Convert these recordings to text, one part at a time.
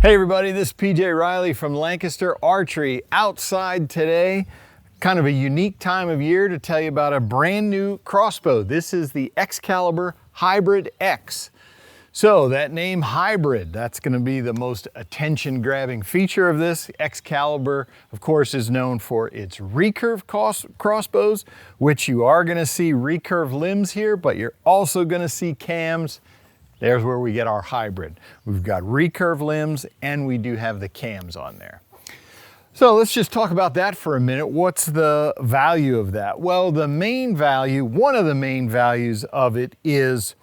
Hey everybody, this is PJ Riley from Lancaster Archery. Outside today, kind of a unique time of year to tell you about a brand new crossbow. This is the Excalibur Hybrid X. So that name hybrid, that's going to be the most attention grabbing feature of this. Excalibur, of course, is known for its recurve crossbows, which you are going to see recurve limbs here, but you're also going to see cams. There's where we get our hybrid. We've got recurve limbs and we do have the cams on there. So let's just talk about that for a minute. What's the value of that? Well, the main value, one of the main values of it is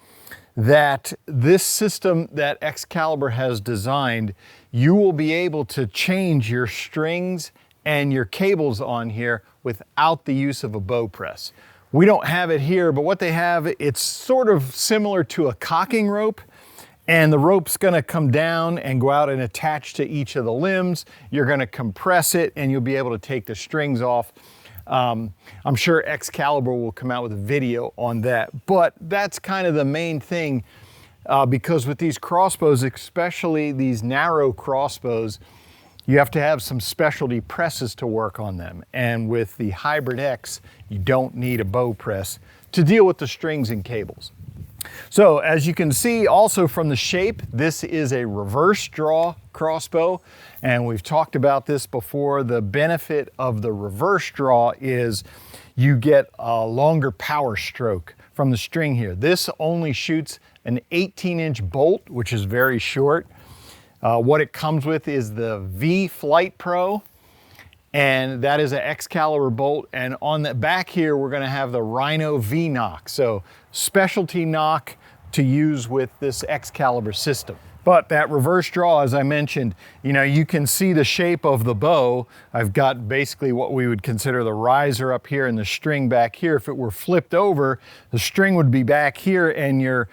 that this system that Excalibur has designed, you will be able to change your strings and your cables on here without the use of a bow press. We don't have it here, but what they have, it's sort of similar to a cocking rope, and the rope's gonna come down and go out and attach to each of the limbs. You're gonna compress it and you'll be able to take the strings off. I'm sure Excalibur will come out with a video on that, but that's kind of the main thing because with these crossbows, especially these narrow crossbows, you have to have some specialty presses to work on them. And with the Hybrid X, you don't need a bow press to deal with the strings and cables. So as you can see also from the shape, this is a reverse draw crossbow. And we've talked about this before. The benefit of the reverse draw is you get a longer power stroke from the string here. This only shoots an 18-inch bolt, which is very short. What it comes with is the V Flight Pro, and that is an Excalibur bolt. And on the back here, we're gonna have the Rhino V knock. So specialty knock to use with this Excalibur system. But that reverse draw, as I mentioned, you know, you can see the shape of the bow. I've got basically what we would consider the riser up here and the string back here. If it were flipped over, the string would be back here and your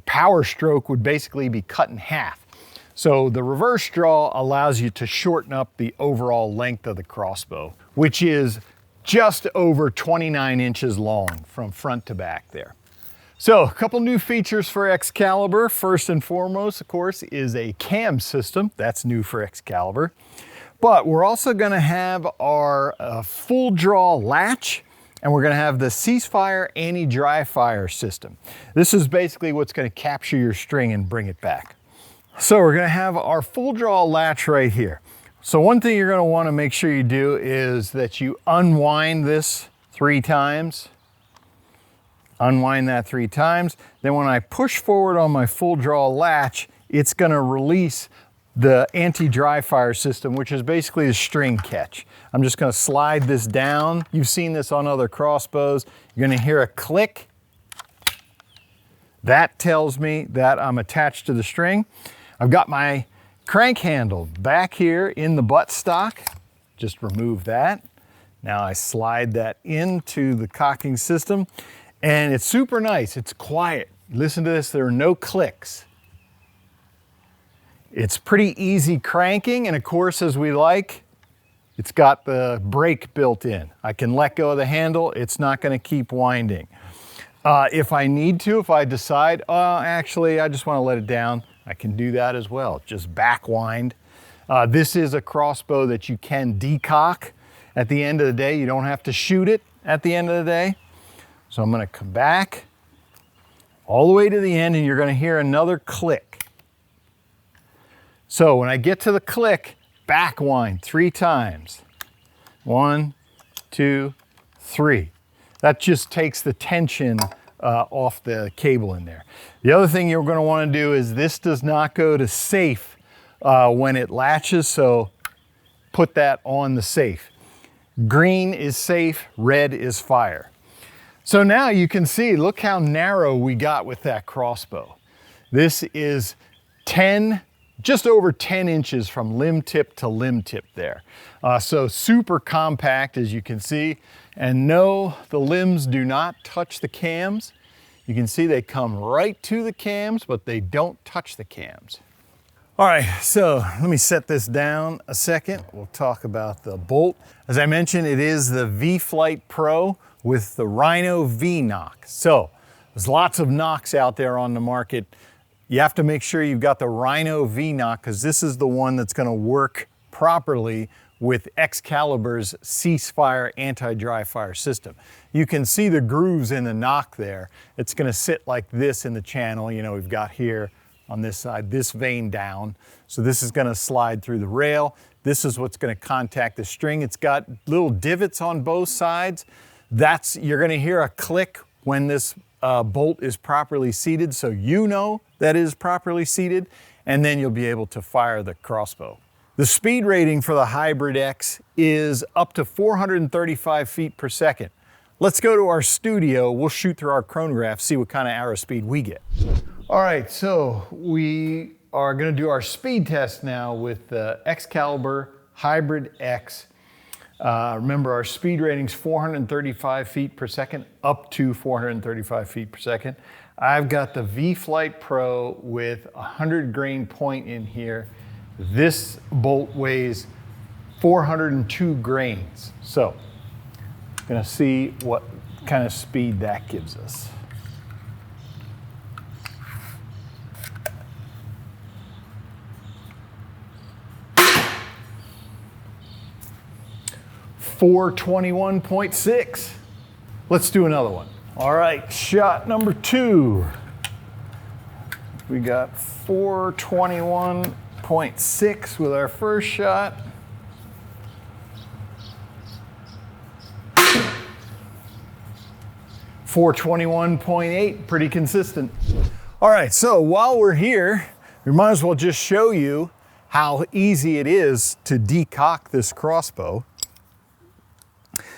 power stroke would basically be cut in half. So the reverse draw allows you to shorten up the overall length of the crossbow, which is just over 29 inches long from front to back there. So a couple new features for Excalibur. First and foremost, of course, is a cam system. That's new for Excalibur. But we're also gonna have our full draw latch, and we're gonna have the ceasefire anti-dry fire system. This is basically what's gonna capture your string and bring it back. So we're gonna have our full draw latch right here. So one thing you're gonna wanna make sure you do is that you unwind this 3 times. Unwind that 3 times. Then when I push forward on my full draw latch, it's gonna release the anti-dry fire system, which is basically the string catch. I'm just gonna slide this down. You've seen this on other crossbows. You're gonna hear a click. That tells me that I'm attached to the string. I've got my crank handle back here in the buttstock. Just remove that. Now I slide that into the cocking system, and it's super nice. It's quiet. Listen to this, there are no clicks. It's pretty easy cranking, and of course, as we like, it's got the brake built in. I can let go of the handle, it's not gonna keep winding. If I need to, if I decide, actually, I just wanna let it down, I can do that as well, just back wind. This is a crossbow that you can decock at the end of the day. You don't have to shoot it at the end of the day. So I'm gonna come back all the way to the end, and you're gonna hear another click. So when I get to the click, back wind 3 times. 1, 2, 3. That just takes the tension off the cable in there. The other thing you're gonna wanna do is this does not go to safe when it latches, so put that on the safe. Green is safe, red is fire. So now you can see, look how narrow we got with that crossbow. This is just over 10 inches from limb tip to limb tip there. So super compact, as you can see. And no, the limbs do not touch the cams. You can see they come right to the cams, but they don't touch the cams. All right, so let me set this down a second. We'll talk about the bolt. As I mentioned, it is the V Flight Pro with the Rhino V knock. So there's lots of knocks out there on the market. You have to make sure you've got the Rhino V-Knock, because this is the one that's going to work properly with Excalibur's ceasefire anti-dry fire system. You can see the grooves in the knock there. It's going to sit like this in the channel. You know, we've got here on this side, this vein down. So this is going to slide through the rail. This is what's going to contact the string. It's got little divots on both sides. You're going to hear a click when this bolt is properly seated, so you know that it is properly seated, and then you'll be able to fire the crossbow. The speed rating for the Hybrid X is up to 435 feet per second. Let's go to our studio. We'll shoot through our chronograph, see what kind of arrow speed we get. All right, so we are going to do our speed test now with the Excalibur Hybrid X. Remember, our speed rating's 435 feet per second, up to 435 feet per second. I've got the V-Flight Pro with a 100 grain point in here. This bolt weighs 402 grains. So, gonna see what kind of speed that gives us. .421.6. Let's do another one. All right, shot number 2. We got 421.6 with our first shot. .421.8, pretty consistent. All right, so while we're here, we might as well just show you how easy it is to decock this crossbow.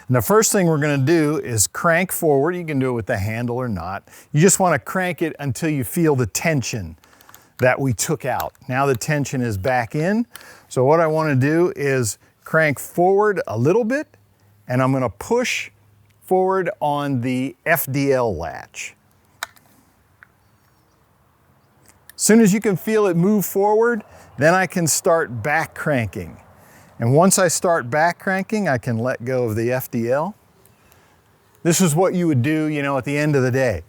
And the first thing we're going to do is crank forward. You can do it with the handle or not. You just want to crank it until you feel the tension that we took out. Now the tension is back in. So what I want to do is crank forward a little bit, and I'm going to push forward on the FDL latch. As soon as you can feel it move forward, then I can start back cranking. And once I start back cranking, I can let go of the FDL. This is what you would do, you know, at the end of the day.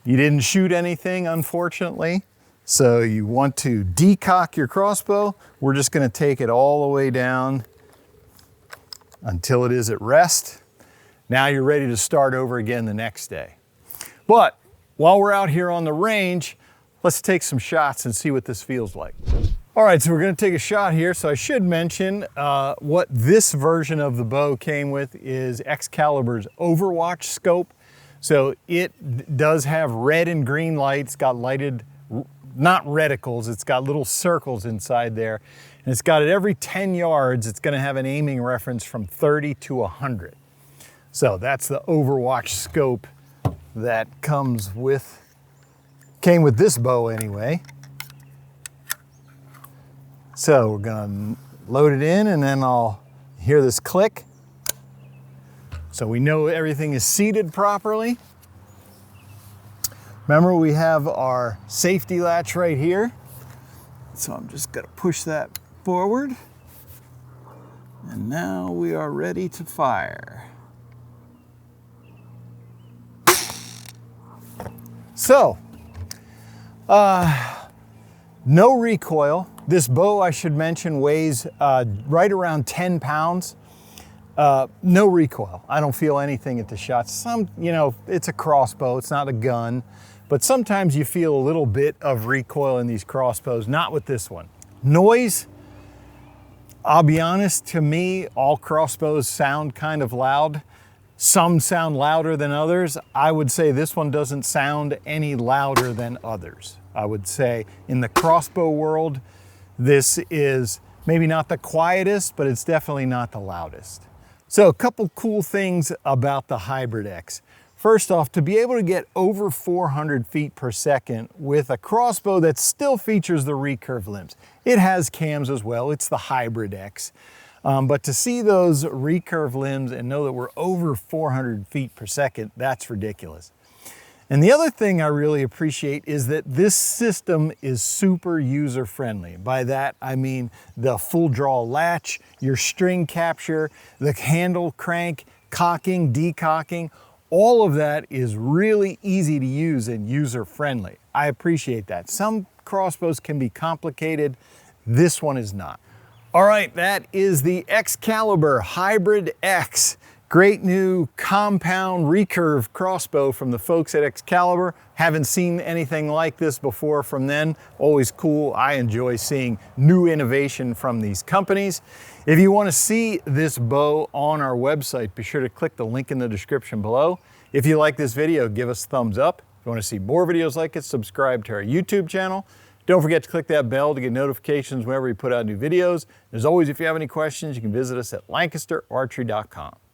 You didn't shoot anything, unfortunately, so you want to decock your crossbow. We're just going to take it all the way down until it is at rest. Now you're ready to start over again the next day. But while we're out here on the range, let's take some shots and see what this feels like. All right, so we're going to take a shot here. So I should mention what this version of the bow came with is Excalibur's Overwatch scope. So it does have red and green lights, got lighted, not reticles, it's got little circles inside there. And it's got at every 10 yards, it's going to have an aiming reference from 30 to 100. So that's the Overwatch scope that came with this bow anyway. So we're gonna load it in, and then I'll hear this click. So we know everything is seated properly. Remember, we have our safety latch right here. So I'm just gonna push that forward. And now we are ready to fire. So, no recoil. This bow, I should mention, weighs right around 10 pounds. No recoil. I don't feel anything at the shot. You know, it's a crossbow, it's not a gun, but sometimes you feel a little bit of recoil in these crossbows, not with this one. Noise, I'll be honest, to me, all crossbows sound kind of loud. Some sound louder than others. I would say this one doesn't sound any louder than others. I would say in the crossbow world, this is maybe not the quietest, but it's definitely not the loudest. So a couple cool things about the Hybrid X. First off, to be able to get over 400 feet per second with a crossbow that still features the recurve limbs. It has cams as well, it's the Hybrid X. But to see those recurve limbs and know that we're over 400 feet per second, that's ridiculous. And the other thing I really appreciate is that this system is super user-friendly. By that, I mean the full draw latch, your string capture, the handle crank, cocking, decocking, all of that is really easy to use and user-friendly. I appreciate that. Some crossbows can be complicated. This one is not. All right, that is the Excalibur Hybrid X. Great new compound recurve crossbow from the folks at Excalibur. Haven't seen anything like this before from them. Always cool. I enjoy seeing new innovation from these companies. If you want to see this bow on our website, be sure to click the link in the description below. If you like this video, give us a thumbs up. If you want to see more videos like it, subscribe to our YouTube channel. Don't forget to click that bell to get notifications whenever we put out new videos. As always, if you have any questions, you can visit us at lancasterarchery.com.